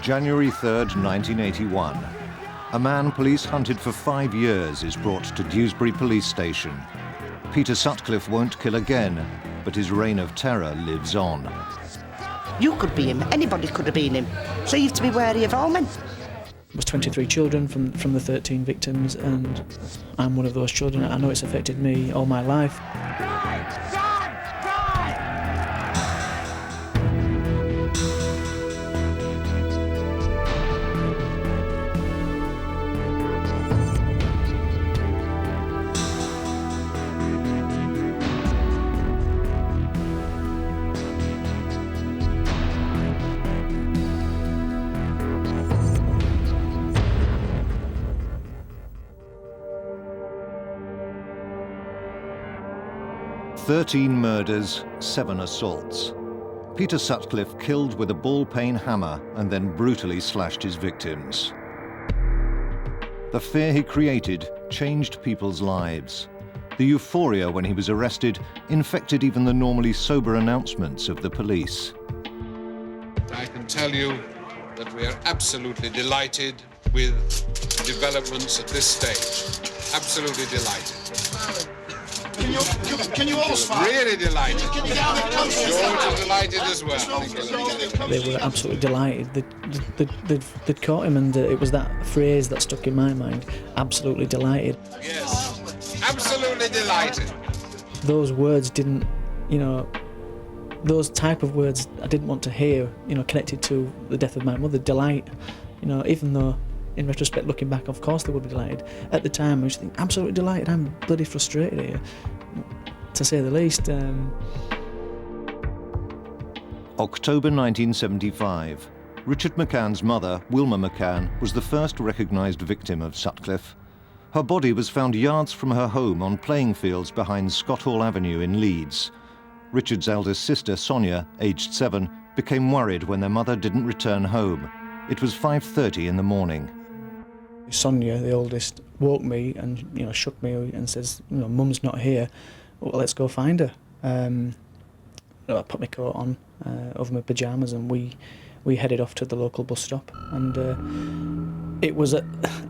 January 3rd, 1981. A man police hunted for 5 years is brought to Dewsbury Police Station. Peter Sutcliffe won't kill again, but his reign of terror lives on. You could be him, anybody could have been him, so you have to be wary of all men. There was 23 children from the 13 victims, and I'm one of those children. I know it's affected me all my life. "13 murders, 7 assaults. Peter Sutcliffe killed with a ball-peen hammer and then brutally slashed his victims. The fear he created changed people's lives. The euphoria when he was arrested infected even the normally sober announcements of the police. I can tell you that we are absolutely delighted with developments at this stage. Absolutely delighted. Can you all smile? Really delighted. Can you get a bit closer? George is delighted as well. They were absolutely delighted. They'd caught him, and it was that phrase that stuck in my mind, absolutely delighted. Yes, absolutely delighted. Those words didn't, those type of words I didn't want to hear, connected to the death of my mother. Delight, even though in retrospect, looking back, of course they would be delighted. At the time, I was thinking, absolutely delighted, I'm bloody frustrated here, to say the least. October 1975. Richard McCann's mother, Wilma McCann, was the first recognised victim of Sutcliffe. Her body was found yards from her home on playing fields behind Scott Hall Avenue in Leeds. Richard's eldest sister, Sonia, aged 7, became worried when their mother didn't return home. It was 5:30 in the morning. Sonia, the oldest, woke me and shook me and says, Mum's not here. Well, let's go find her. I put my coat on over my pyjamas, and we headed off to the local bus stop. And it was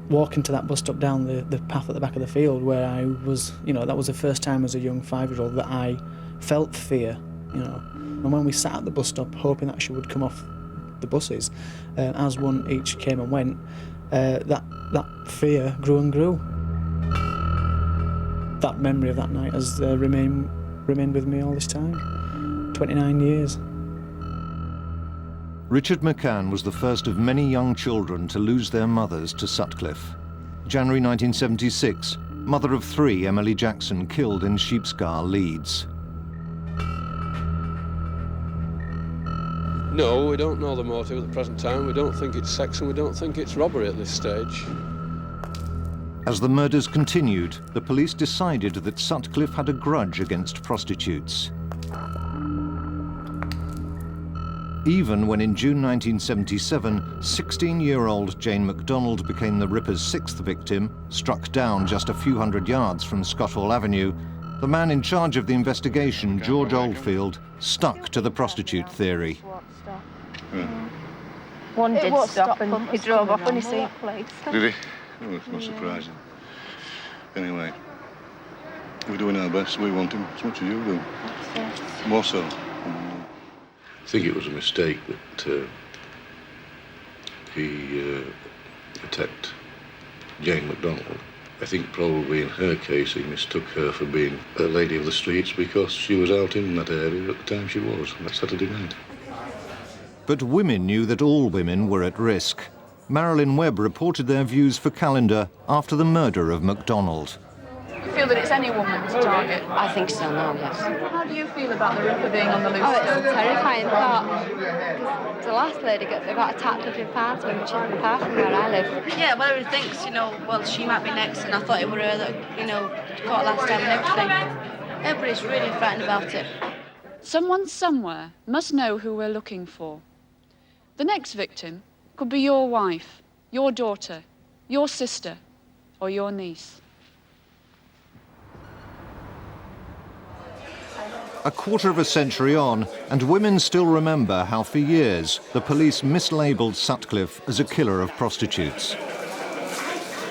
walking to that bus stop down the path at the back of the field where I was, that was the first time as a young 5-year-old that I felt fear. And when we sat at the bus stop hoping that she would come off the buses, as one each came and went, that fear grew and grew. That memory of that night has remained with me all this time, 29 years. Richard McCann was the first of many young children to lose their mothers to Sutcliffe. January 1976, mother of 3, Emily Jackson, killed in Sheepscar, Leeds. No, we don't know the motive at the present time. We don't think it's sex, and we don't think it's robbery at this stage. As the murders continued, the police decided that Sutcliffe had a grudge against prostitutes. Even when in June 1977, 16-year-old Jane MacDonald became the Ripper's 6th victim, struck down just a few hundred yards from Scott Hall Avenue, the man in charge of the investigation, George Oldfield, stuck to the prostitute theory. One did stop and he drove off when he seen police. Did he? Oh, it's not surprising. Anyway, we're doing our best. We want him as much as you do. More so. I think it was a mistake that he attacked Jane MacDonald. I think probably in her case he mistook her for being a lady of the streets because she was out in that area at the time she was, on that Saturday night. But women knew that all women were at risk. Marilyn Webb reported their views for Calendar after the murder of MacDonald. Do you feel that it's any woman's target? I think so now, yes. How do you feel about the Ripper being on the loose? Oh, it's a terrifying thought. Because the last lady got attacked up in Parkman, which isn't far from where I live. Yeah, well, everyone thinks, well, she might be next, and I thought it were her that, caught last time and everything. Everybody's really frightened about it. Someone somewhere must know who we're looking for. The next victim could be your wife, your daughter, your sister, or your niece. A quarter of a century on, and women still remember how for years the police mislabelled Sutcliffe as a killer of prostitutes.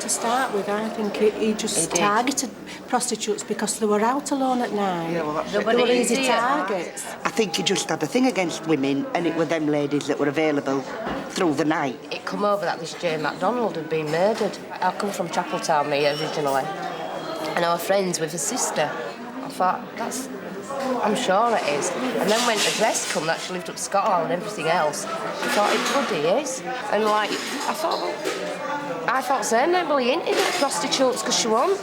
To start with, I think he just targeted prostitutes because they were out alone at night. Yeah, well, they were easy targets. I think he just had a thing against women, and it were them ladies that were available through the night. It come over that this Jane MacDonald had been murdered. I come from Chapeltown, me, originally. And I was friends with her sister. I thought, I'm sure it is. And then when the dress come that she lived up Scotland and everything else, I thought it bloody is. And like, I thought Zernable, he hinted at prostitutes because she won.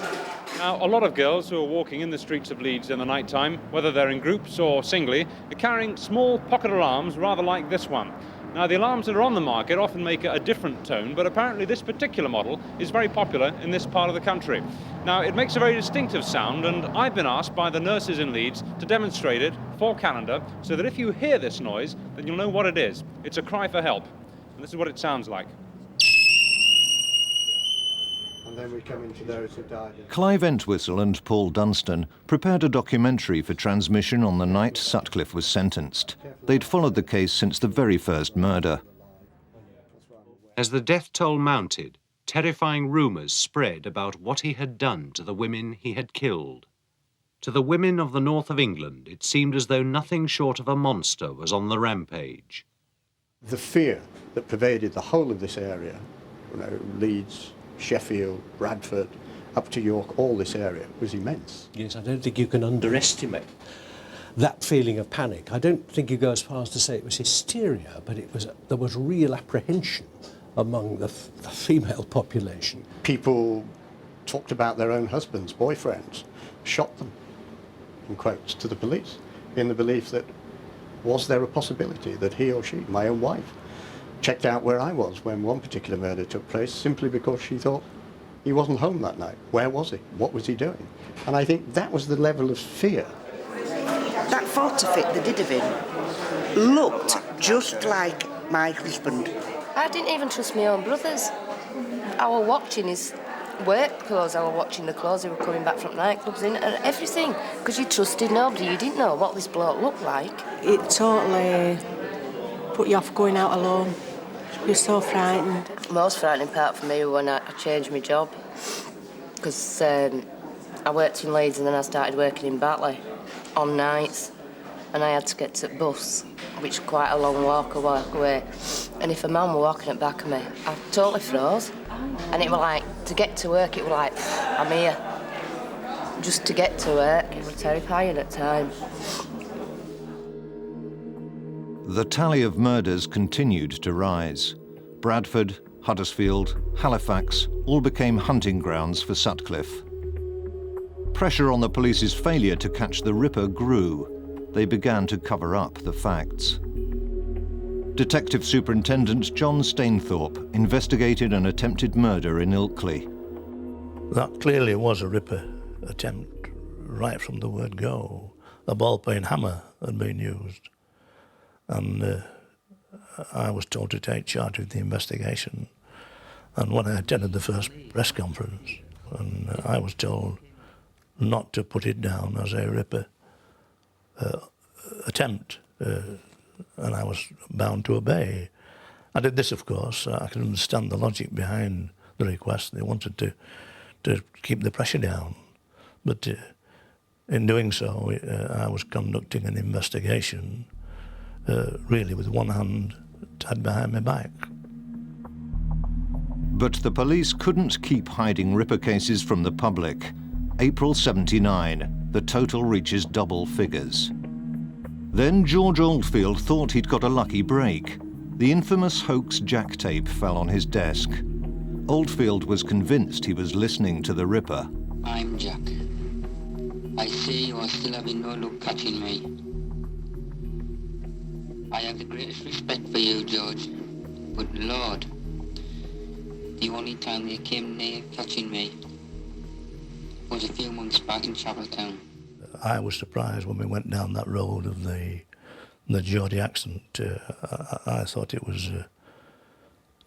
Now, a lot of girls who are walking in the streets of Leeds in the night time, whether they're in groups or singly, are carrying small pocket alarms rather like this one. Now, the alarms that are on the market often make a different tone, but apparently this particular model is very popular in this part of the country. Now, it makes a very distinctive sound, and I've been asked by the nurses in Leeds to demonstrate it for Calendar, so that if you hear this noise, then you'll know what it is. It's a cry for help, and this is what it sounds like. And then we come into those who died. Clive Entwistle and Paul Dunstan prepared a documentary for transmission on the night Sutcliffe was sentenced. They'd followed the case since the very first murder. As the death toll mounted, terrifying rumours spread about what he had done to the women he had killed. To the women of the north of England, it seemed as though nothing short of a monster was on the rampage. The fear that pervaded the whole of this area, Leeds, Sheffield, Bradford, up to York, all this area was immense. Yes, I don't think you can underestimate that feeling of panic. I don't think you go as far as to say it was hysteria, but there was real apprehension among the female population. People talked about their own husbands, boyfriends, shot them, in quotes, to the police, in the belief that was there a possibility that he or she, my own wife, checked out where I was when one particular murder took place simply because she thought he wasn't home that night. Where was he? What was he doing? And I think that was the level of fear. That photo fit they did of him looked just like my husband. I didn't even trust my own brothers. I was watching his work clothes, I was watching the clothes he were coming back from nightclubs in, and everything, because you trusted nobody. You didn't know what this bloke looked like. It totally put you off going out alone. You're so frightened. The most frightening part for me was when I changed my job, because I worked in Leeds and then I started working in Batley on nights, and I had to get to the bus, which was quite a long walk away. And if a man were walking at the back of me, I totally froze. And it was like, to get to work, it was like, I'm here. Just to get to work, it was terrifying at times. The tally of murders continued to rise. Bradford, Huddersfield, Halifax all became hunting grounds for Sutcliffe. Pressure on the police's failure to catch the Ripper grew. They began to cover up the facts. Detective Superintendent John Stainthorpe investigated an attempted murder in Ilkley. That clearly was a Ripper attempt right from the word go. A ball-peen hammer had been used. And I was told to take charge of the investigation. And when I attended the first press conference, and I was told not to put it down as a Ripper attempt, and I was bound to obey. I did this, of course. I can understand the logic behind the request. They wanted to keep the pressure down. But in doing so, I was conducting an investigation really with one hand tied behind my back. But the police couldn't keep hiding Ripper cases from the public. April '79, the total reaches double figures. Then George Oldfield thought he'd got a lucky break. The infamous hoax Jack tape fell on his desk. Oldfield was convinced he was listening to the Ripper. I'm Jack. I say you are still having no luck catching me. I have the greatest respect for you, George, but Lord, the only time they came near catching me was a few months back in Chapeltown. I was surprised when we went down that road of the Geordie accent. I thought it was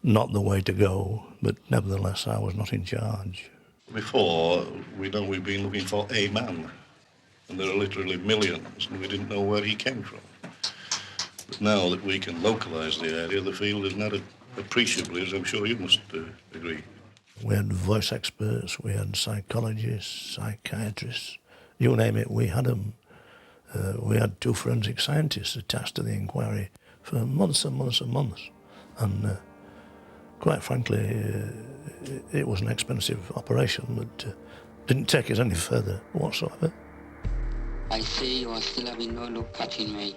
not the way to go, but nevertheless I was not in charge. Before, we know we've been looking for a man. And there are literally millions, and we didn't know where he came from. But now that we can localise the area, the field is not appreciably, as I'm sure you must agree. We had voice experts, we had psychologists, psychiatrists, you name it, we had them. We had 2 forensic scientists attached to the inquiry for months and months and months. And quite frankly, it was an expensive operation that didn't take us any further whatsoever. I see you are still having no luck catching me.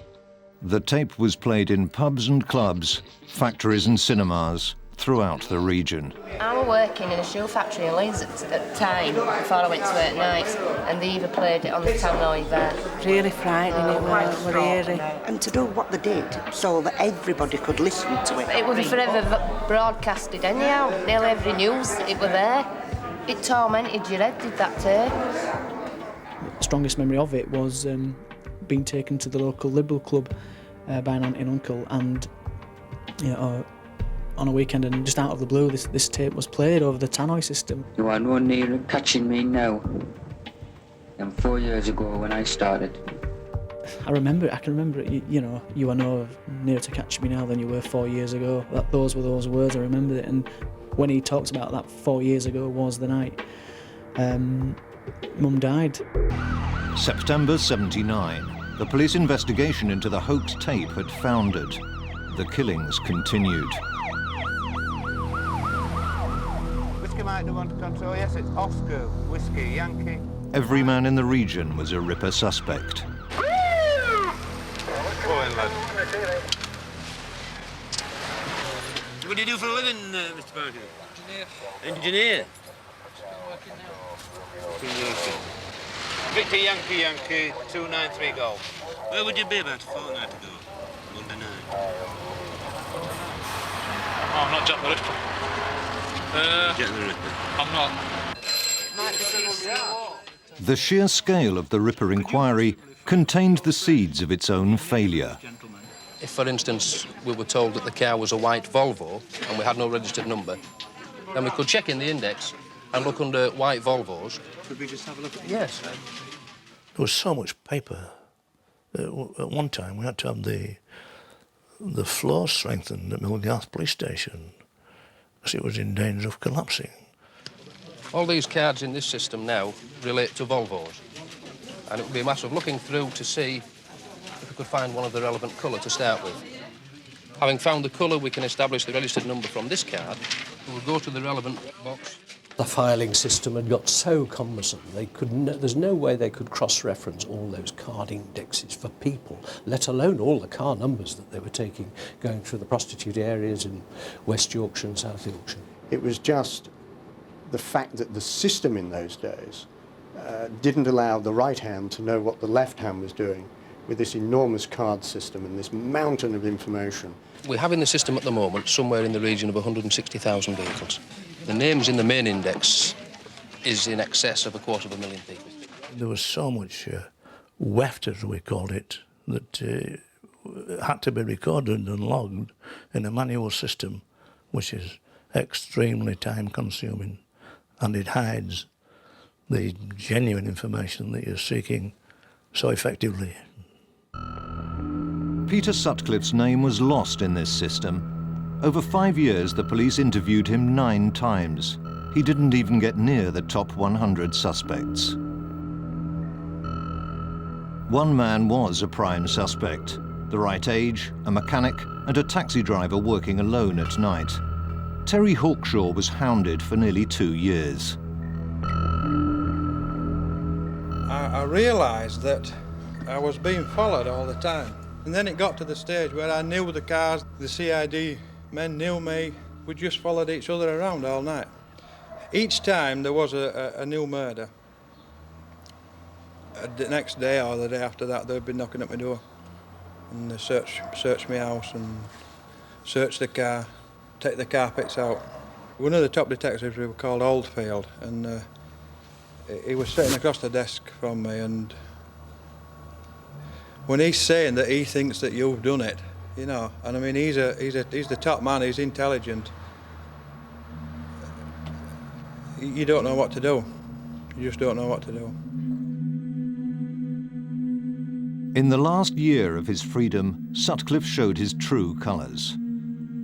The tape was played in pubs and clubs, factories and cinemas throughout the region. I was working in a shoe factory in Leeds at the time, before I went to work nights, and they even played it on the tannoy there. Really frightening, it was eerie. And to do what they did, so that everybody could listen to it. It would be forever broadcasted anyhow, nearly every news, it was there. It tormented your head, did that tape. The strongest memory of it was being taken to the local Liberal club by an aunt and uncle, and on a weekend, and just out of the blue, this tape was played over the tannoy system. You are no nearer catching me now than 4 years ago when I started. I can remember it. You are no nearer to catching me now than you were 4 years ago. Those were those words. I remember it. And when he talked about that 4 years ago was the night Mum died. September 79. The police investigation into the hoax tape had foundered. The killings continued. Whiskey Mike 1 to control, yes, it's Oscar, Whiskey, Yankee. Every man in the region was a Ripper suspect. Go in, lad. What do you do for a living, Mr. Parker? Engineer. Victor Yankee, Yankee, 293 Golf. Where would you be about a fortnight ago? Monday night. Oh, I'm not Jack the Ripper. Jack the Ripper. I'm not. The sheer scale of the Ripper inquiry contained the seeds of its own failure. If, for instance, we were told that the car was a white Volvo and we had no registered number, then we could check in the index and look under white Volvos. Could we just have a look at it? Yes. There was so much paper. At one time, we had to have the floor strengthened at Millgarth Police Station because it was in danger of collapsing. All these cards in this system now relate to Volvos, and it would be a matter of looking through to see if we could find one of the relevant colour to start with. Having found the colour, we can establish the registered number from this card. We'll go to the relevant box. The filing system had got so cumbersome, there's no way they could cross-reference all those card indexes for people, let alone all the car numbers that they were taking, going through the prostitute areas in West Yorkshire and South Yorkshire. It was just the fact that the system in those days didn't allow the right hand to know what the left hand was doing with this enormous card system and this mountain of information. We have in the system at the moment somewhere in the region of 160,000 vehicles. The names in the main index is in excess of 250,000 people. There was so much weft, as we called it, that had to be recorded and logged in a manual system, which is extremely time-consuming, and it hides the genuine information that you're seeking so effectively. Peter Sutcliffe's name was lost in this system. Over 5 years, the police interviewed him 9 times. He didn't even get near the top 100 suspects. One man was a prime suspect. The right age, a mechanic, and a taxi driver working alone at night. Terry Hawkshaw was hounded for nearly 2 years. I realised that I was being followed all the time. And then it got to the stage where I knew the cars, the CID men knew me. We just followed each other around all night. Each time there was a new murder. The next day or the day after that, they'd be knocking at my door. And they search my house and search the car, take the carpets out. One of the top detectives, we were called Oldfield, and he was sitting across the desk from me, and when he's saying that he thinks that you've done it, you know, and I mean, he's the top man, he's intelligent. You don't know what to do. You just don't know what to do. In the last year of his freedom, Sutcliffe showed his true colours.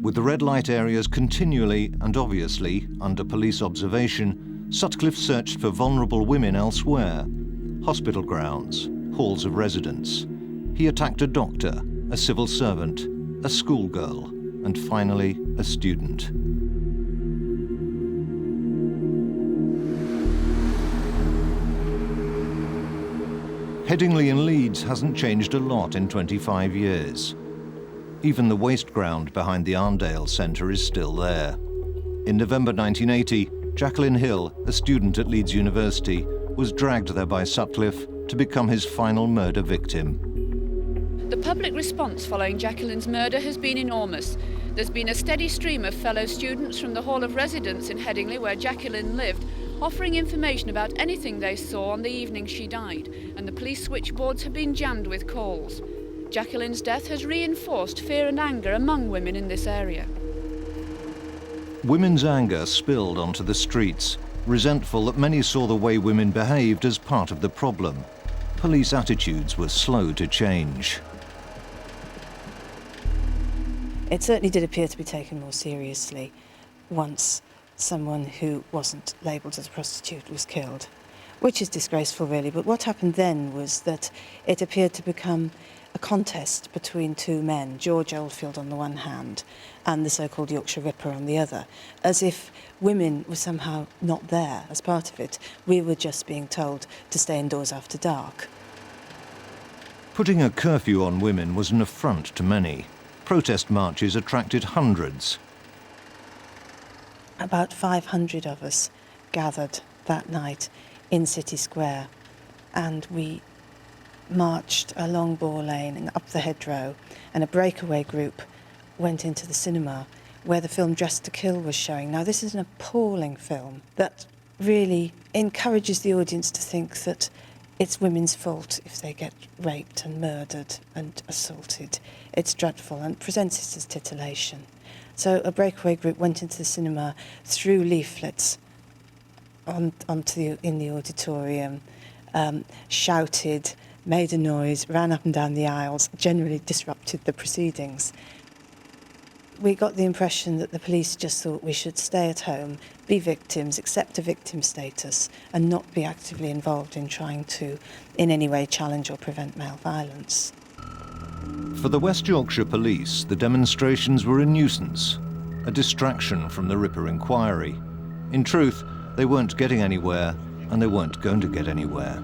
With the red light areas continually and obviously under police observation, Sutcliffe searched for vulnerable women elsewhere: hospital grounds, halls of residence. He attacked a doctor, a civil servant, a schoolgirl, and finally a student. Headingley in Leeds hasn't changed a lot in 25 years. Even the waste ground behind the Arndale Centre is still there. In November 1980, Jacqueline Hill, a student at Leeds University, was dragged there by Sutcliffe to become his final murder victim. The public response following Jacqueline's murder has been enormous. There's been a steady stream of fellow students from the Hall of Residence in Headingley, where Jacqueline lived, offering information about anything they saw on the evening she died, and the police switchboards have been jammed with calls. Jacqueline's death has reinforced fear and anger among women in this area. Women's anger spilled onto the streets, resentful that many saw the way women behaved as part of the problem. Police attitudes were slow to change. It certainly did appear to be taken more seriously once someone who wasn't labelled as a prostitute was killed, which is disgraceful really. But what happened then was that it appeared to become a contest between two men, George Oldfield on the one hand and the so-called Yorkshire Ripper on the other, as if women were somehow not there as part of it. We were just being told to stay indoors after dark. Putting a curfew on women was an affront to many. Protest marches attracted hundreds. About 500 of us gathered that night in City Square, and we marched along Boar Lane and up the hedgerow, and a breakaway group went into the cinema where the film Dressed to Kill was showing. Now, this is an appalling film that really encourages the audience to think that it's women's fault if they get raped and murdered and assaulted. It's dreadful and presents it as titillation. So a breakaway group went into the cinema, threw leaflets in the auditorium, shouted, made a noise, ran up and down the aisles, generally disrupted the proceedings. We got the impression that the police just thought we should stay at home, be victims, accept a victim status, and not be actively involved in trying to, in any way, challenge or prevent male violence. For the West Yorkshire Police, the demonstrations were a nuisance, a distraction from the Ripper inquiry. In truth, they weren't getting anywhere, and they weren't going to get anywhere.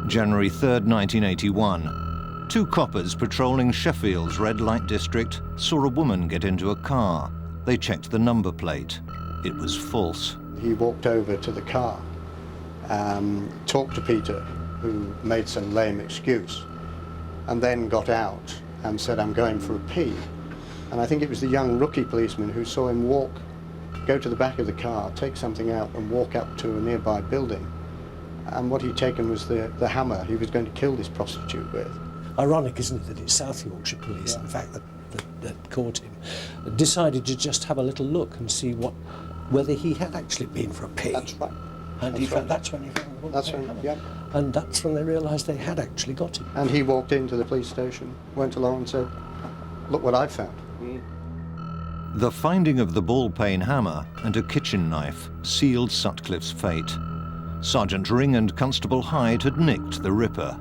January 3rd, 1981. Two coppers patrolling Sheffield's red light district saw a woman get into a car. They checked the number plate. It was false. He walked over to the car, talked to Peter, who made some lame excuse, and then got out and said, "I'm going for a pee." And I think it was the young rookie policeman who saw him go to the back of the car, take something out and walk up to a nearby building. And what he'd taken was the hammer he was going to kill this prostitute with. Ironic, isn't it, that it's South Yorkshire Police, in fact, that caught him, decided to just have a little look and see whether he had actually been for a pee. That's right. And that's when he found the woman. That's when, yeah. And that's when they realised they had actually got him. And he walked into the police station, went along and said, "Look what I found." The finding of the ball-peen hammer and a kitchen knife sealed Sutcliffe's fate. Sergeant Ring and Constable Hyde had nicked the Ripper.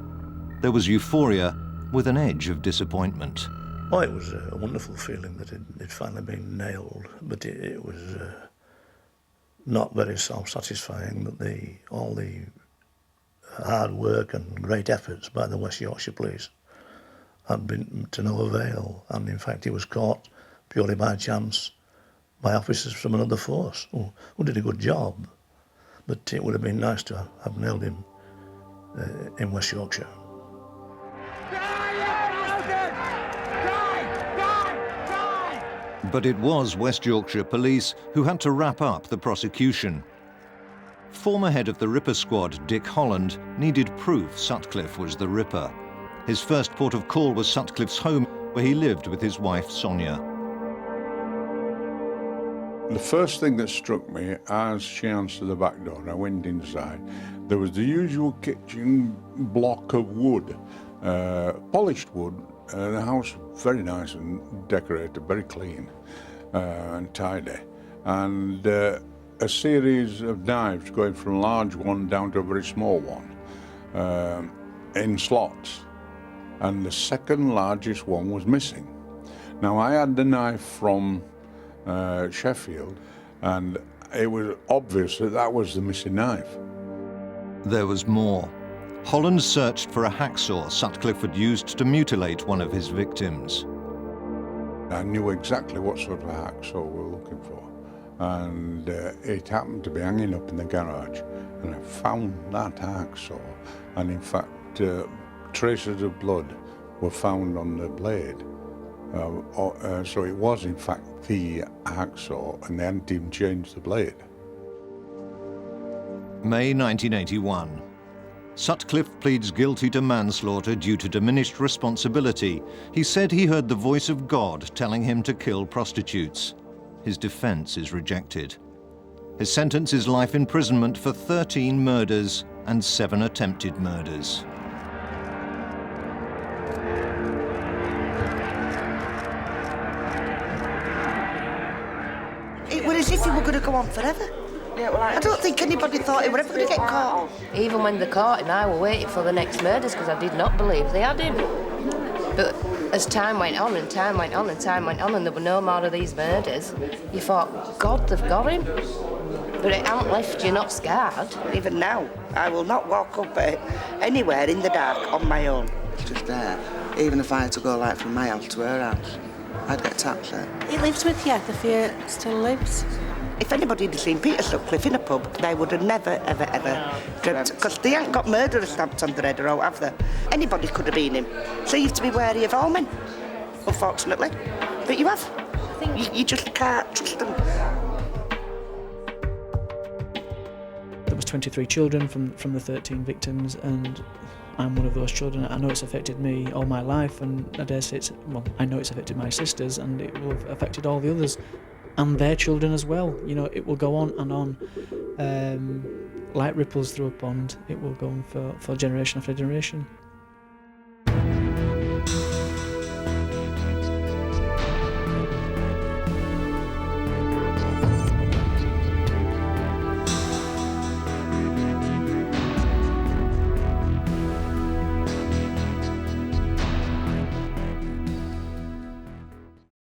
There was euphoria with an edge of disappointment. Oh, it was a wonderful feeling that it'd finally been nailed, but it was not very self-satisfying that all the hard work and great efforts by the West Yorkshire Police had been to no avail, and in fact he was caught purely by chance by officers from another force who did a good job, but it would have been nice to have nailed him in West Yorkshire. But it was West Yorkshire Police who had to wrap up the prosecution. Former head of the Ripper Squad, Dick Holland, needed proof Sutcliffe was the Ripper. His first port of call was Sutcliffe's home, where he lived with his wife, Sonia. The first thing that struck me as she answered the back door, I went inside, there was the usual kitchen block of wood, polished wood. The house very nice and decorated, very clean and tidy. And a series of knives going from a large one down to a very small one in slots. And the second largest one was missing. Now I had the knife from Sheffield, and it was obvious that that was the missing knife. There was more. Holland searched for a hacksaw Sutcliffe had used to mutilate one of his victims. I knew exactly what sort of hacksaw we were looking for, and it happened to be hanging up in the garage, and I found that hacksaw, and in fact traces of blood were found on the blade. So it was in fact the hacksaw, and they hadn't even changed the blade. May 1981. Sutcliffe pleads guilty to manslaughter due to diminished responsibility. He said he heard the voice of God telling him to kill prostitutes. His defense is rejected. His sentence is life imprisonment for 13 murders and 7 attempted murders. It was as if he were going to go on forever. I don't think anybody thought he were ever going to get caught. Even when they caught him, I was waiting for the next murders because I did not believe they had him. But as time went on and time went on and time went on and there were no more of these murders, you thought, God, they've got him. But it hasn't left you not scarred. Even now, I will not walk up anywhere in the dark on my own. It's just there. Even if I had to go like from my house to her house, I'd get tapped there. He lives with you, the fear still lives. If anybody had seen Peter Sutcliffe in a pub, they would have never, ever, ever dreamt, because they ain't got murderer stamped on their head or out, have they? Anybody could have been him. So you have to be wary of all men, unfortunately. But you have. You just can't trust them. There was 23 children from the 13 victims, and I'm one of those children. I know it's affected me all my life, and I dare say I know it's affected my sisters, and it will have affected all the others. And their children as well. You know, it will go on and on. Like ripples through a pond, it will go on for generation after generation.